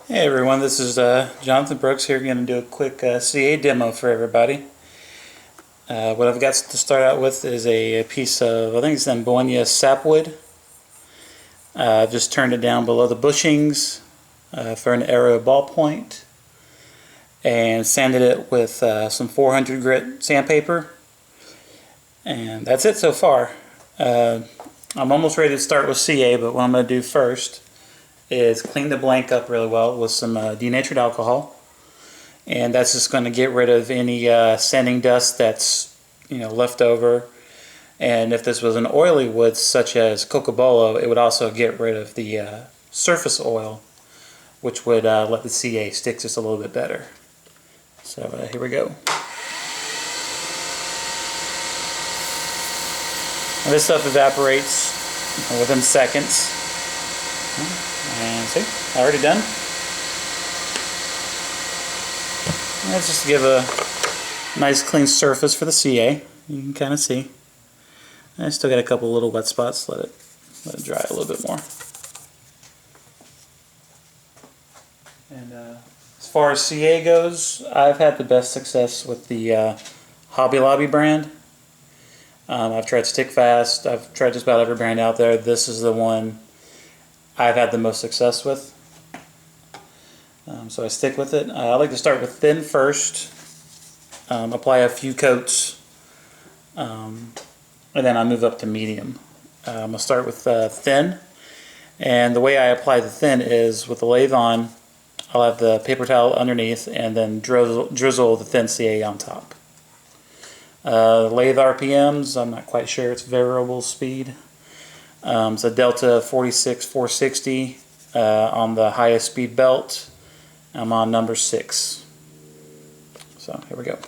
Hey everyone, this is Jonathan Brooks here. Going to do a quick CA demo for everybody. What I've got to start out with is a piece of, I think it's Ambonia sapwood. I've just turned it down below the bushings for an arrow ballpoint and sanded it with some 400 grit sandpaper. And that's it so far. I'm almost ready to start with CA, but what I'm going to do first is clean the blank up really well with some denatured alcohol, and that's just going to get rid of any sanding dust that's left over. And if this was an oily wood such as cocobolo, it would also get rid of the surface oil, which would let the CA stick just a little bit better. So here we go. And this stuff evaporates within seconds. And see, already done. Let's just give a nice clean surface for the CA. You can kind of see. I still got a couple little wet spots. Let it dry a little bit more. And as far as CA goes, I've had the best success with the Hobby Lobby brand. I've tried Stickfast. I've tried just about every brand out there. This is the one I've had the most success with, so I stick with it. I like to start with thin first, apply a few coats, and then I move up to medium. I'm going to start with thin, and the way I apply the thin is with the lathe on, I'll have the paper towel underneath and then drizzle the thin CA on top. Lathe RPMs, I'm not quite sure, it's variable speed. It's a Delta 46460 on the highest speed belt. I'm on number 6. So here we go.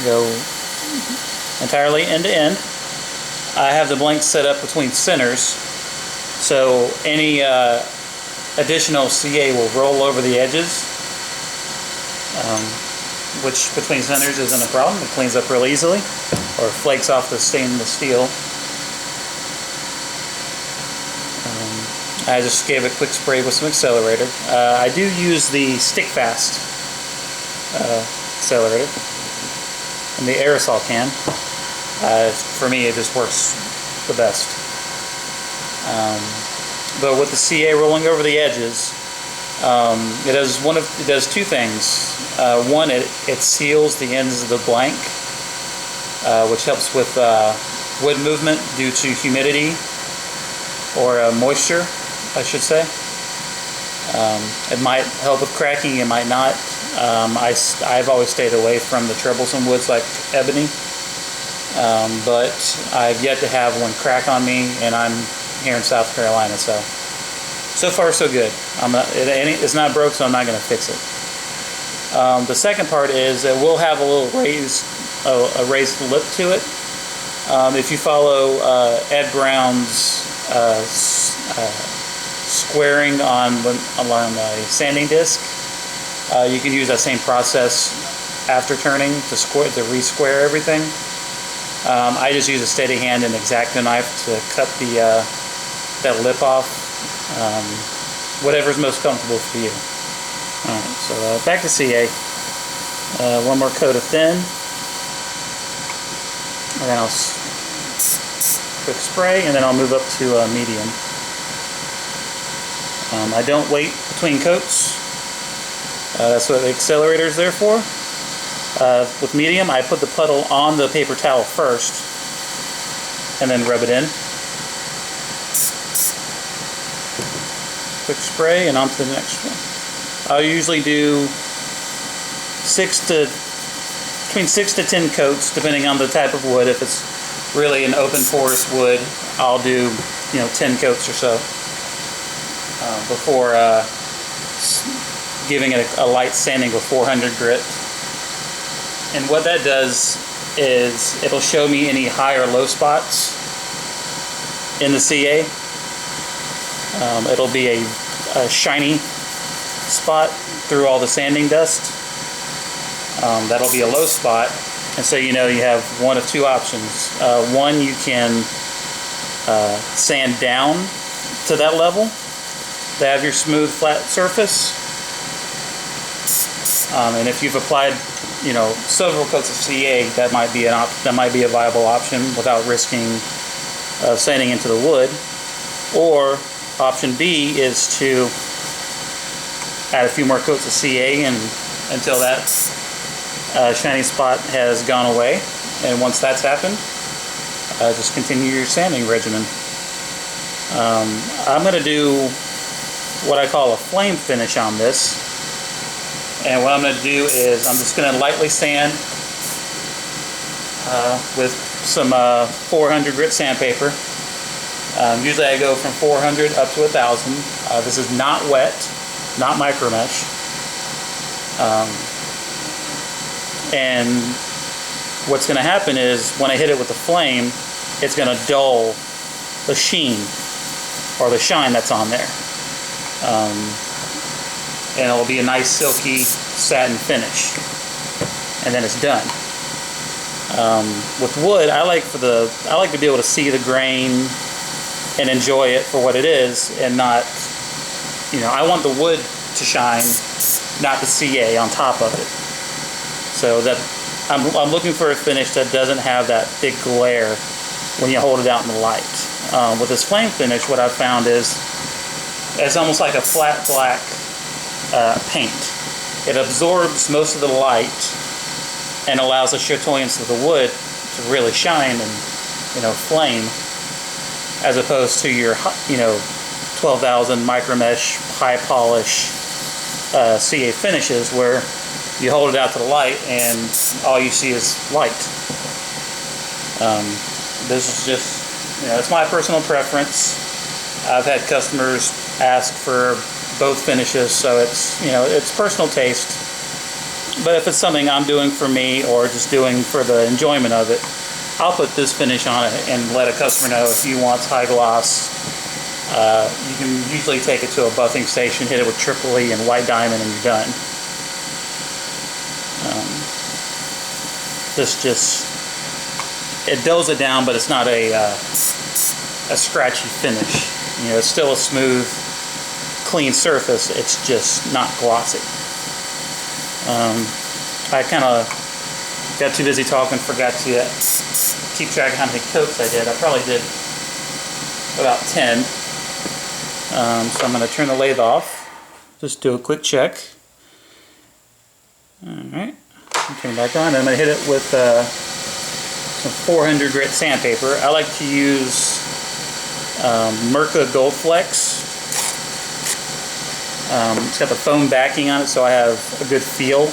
Go entirely end to end. I have the blank set up between centers, so any additional CA will roll over the edges. Which between centers isn't a problem. It cleans up real easily, or flakes off the stainless steel. I just gave a quick spray with some accelerator. I do use the Stickfast accelerator and the aerosol can. For me, it just works the best. But with the CA rolling over the edges, it does two things. One, it seals the ends of the blank, which helps with wood movement due to humidity or moisture, I should say. It might help with cracking, it might not. I've always stayed away from the troublesome woods like ebony, but I've yet to have one crack on me, and I'm here in South Carolina, so far so good. It's not broke, so I'm not going to fix it. The second part is it will have a little raised lip to it. If you follow Ed Brown's squaring along a sanding disc, you can use that same process after turning to re-square everything. I just use a steady hand and X-Acto knife to cut that lip off. Whatever's most comfortable for you. Alright, so back to CA. One more coat of thin, and then I'll quick spray, and then I'll move up to medium. I don't wait between coats. That's what the accelerator is there for. With medium, I put the puddle on the paper towel first, and then rub it in. Quick spray, and on to the next one. I'll usually do between 6 to 10 coats, depending on the type of wood. If it's really an open porous wood, I'll do 10 coats or so before giving it a light sanding with 400 grit. And what that does is it'll show me any high or low spots in the CA. It'll be a shiny spot through all the sanding dust. That'll be a low spot, and so you have one of two options. One, you can sand down to that level to have your smooth flat surface. And if you've applied, you know, several coats of CA, that might be a viable option without risking sanding into the wood. Or option B is to add a few more coats of CA and until that shiny spot has gone away. And once that's happened, just continue your sanding regimen. I'm going to do what I call a flame finish on this. And what I'm going to do is I'm just going to lightly sand with some 400 grit sandpaper. Usually I go from 400 up to 1,000. This is not wet, not micro mesh. And what's going to happen is when I hit it with the flame, it's going to dull the sheen or the shine that's on there. And it'll be a nice silky satin finish. And then it's done. With wood, I like to be able to see the grain and enjoy it for what it is, and not, you know, I want the wood to shine, not the CA on top of it. So that I'm looking for a finish that doesn't have that big glare when you hold it out in the light. With this flame finish, what I've found is it's almost like a flat black paint. It absorbs most of the light and allows the chatoyance of the wood to really shine and, you know, flame, as opposed to your, you know, 12,000 micro mesh high polish CA finishes where you hold it out to the light and all you see is light. This is just, you know, it's my personal preference. I've had customers ask for both finishes, so it's, you know, it's personal taste. But if it's something I'm doing for me or just doing for the enjoyment of it, I'll put this finish on it and let a customer know if he wants high gloss. You can usually take it to a buffing station, hit it with Triple E and white diamond, and you're done. This just, it dulls it down, but it's not a scratchy finish. You know, it's still a smooth, clean surface. It's just not glossy. I kind of got too busy talking, forgot to keep track of how many coats I did. I probably did about 10. So I'm going to turn the lathe off. Just do a quick check. Alright. Turn it back on. And I'm going to hit it with some 400 grit sandpaper. I like to use Mirka Gold Flex. It's got the foam backing on it, so I have a good feel.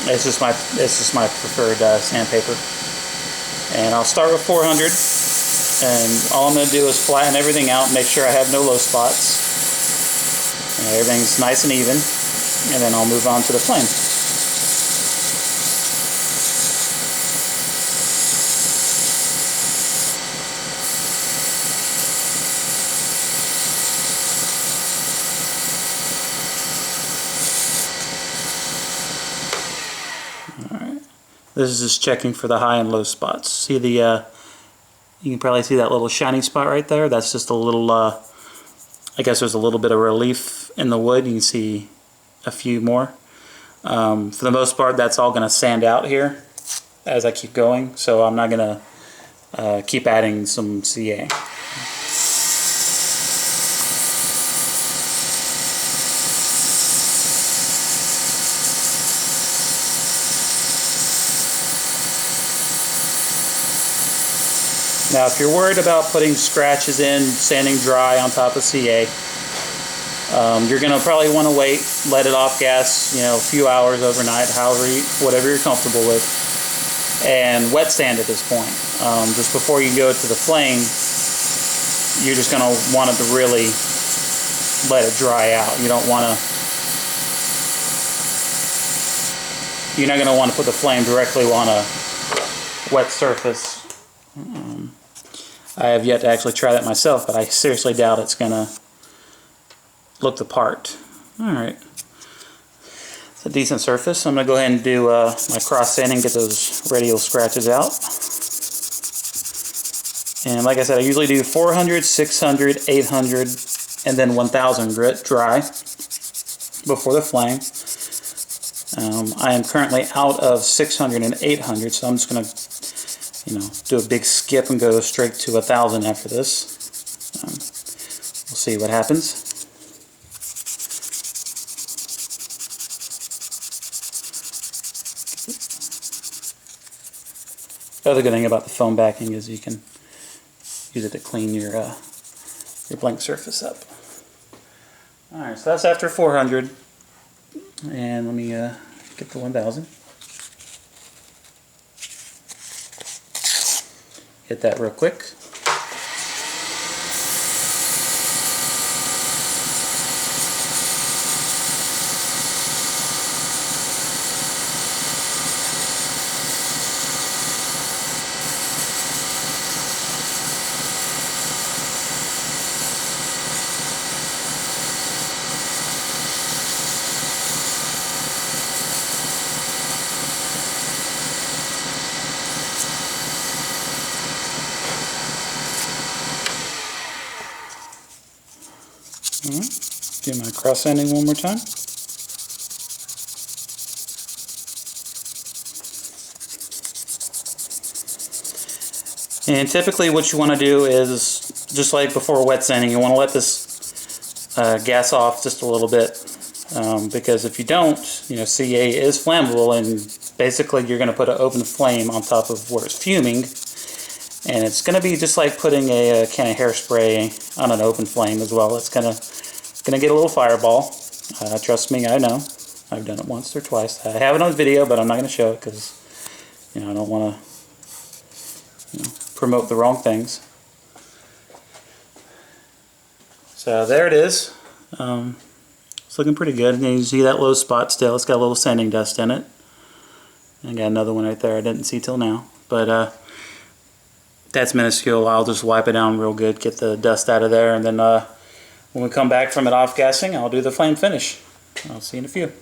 It's just my preferred sandpaper. And I'll start with 400, and all I'm going to do is flatten everything out, make sure I have no low spots. And everything's nice and even, and then I'll move on to the flame. This is just checking for the high and low spots. See the, you can probably see that little shiny spot right there. That's just a little, I guess there's a little bit of relief in the wood. You can see a few more. For the most part, that's all going to sand out here as I keep going. So I'm not going to keep adding some CA. Now, if you're worried about putting scratches in, sanding dry on top of CA, you're going to probably want to wait, let it off gas, you know, a few hours overnight, whatever you're comfortable with, and wet sand at this point. Just before you go to the flame, you're just going to want it to really let it dry out. You don't want to, you're not going to want to put the flame directly on a wet surface. I have yet to actually try that myself, but I seriously doubt it's going to look the part. Alright. It's a decent surface. I'm going to go ahead and do my cross sanding, get those radial scratches out. And like I said, I usually do 400, 600, 800, and then 1000 grit dry before the flame. I am currently out of 600 and 800, so I'm just going to, do a big skip and go straight to 1000 after this. We'll see what happens. The other good thing about the foam backing is you can use it to clean your blank surface up. Alright, so that's after 400. And let me get the 1000. Hit that real quick. Do my cross sanding one more time. And typically what you want to do is, just like before wet sanding, you want to let this gas off just a little bit, because if you don't, CA is flammable, and basically you're going to put an open flame on top of where it's fuming, and it's going to be just like putting a can of hairspray on an open flame as well. It's going to get a little fireball. Trust me, I know. I've done it once or twice. I have it on video, but I'm not going to show it because I don't want to promote the wrong things. So there it is. It's looking pretty good. And you see that low spot still. It's got a little sanding dust in it. And I got another one right there I didn't see till now. But that's minuscule. I'll just wipe it down real good, get the dust out of there, and then when we come back from it off gassing, I'll do the flame finish. I'll see you in a few.